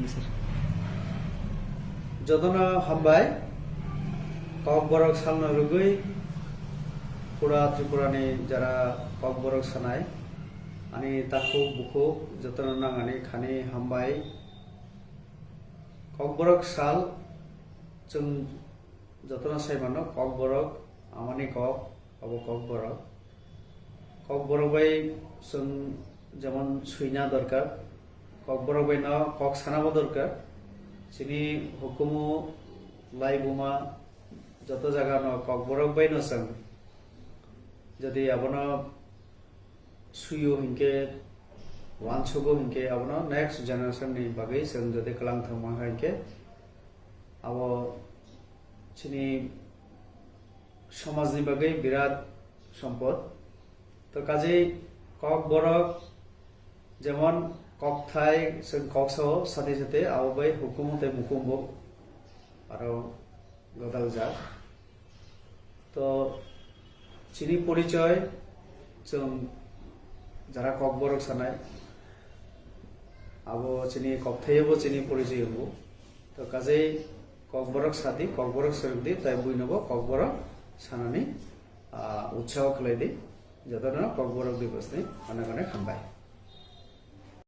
sir. যতনা হামবাই cock বরক সালনা রুগুই পুরা ত্রিপুরানি যারা cock বরক সানাই ani taku buku যতনা নাঙানি খানি হামবাই কক বরক সাল जों যতনা সাইমানো কক বরক আমানি কক আবো কক বরক বাই जों যেমন সুইনা দরকার কক বরক বাই না কক সানাবো দরকার sini hukumu lai buma joto jaga no kok borok bai no sang jadi abono suyo hinke wanchogo hinke abono next generation ni bagai sang jadi kelang thama hinke abo sini সমাজ ni bagai birat সম্পদ তো কাজেই cock borok যেমন cock থাই जों cock সহ সাথে সাথে আওবাই হুকুমতে মুকুমবো আরো গদাল যা তো চিনি পরিচয় जों যারা কক বরক সানাই আবো চিনি কক থাইবো চিনি পরিচয় হবো তো কাজেই কক বরক সাথী কক বরক সরদি তাই বুইনবো কক বরক সানানি উৎসাহ খালাইদি যতনা কক বরক দিবস নি অনেক অনেক হামবাই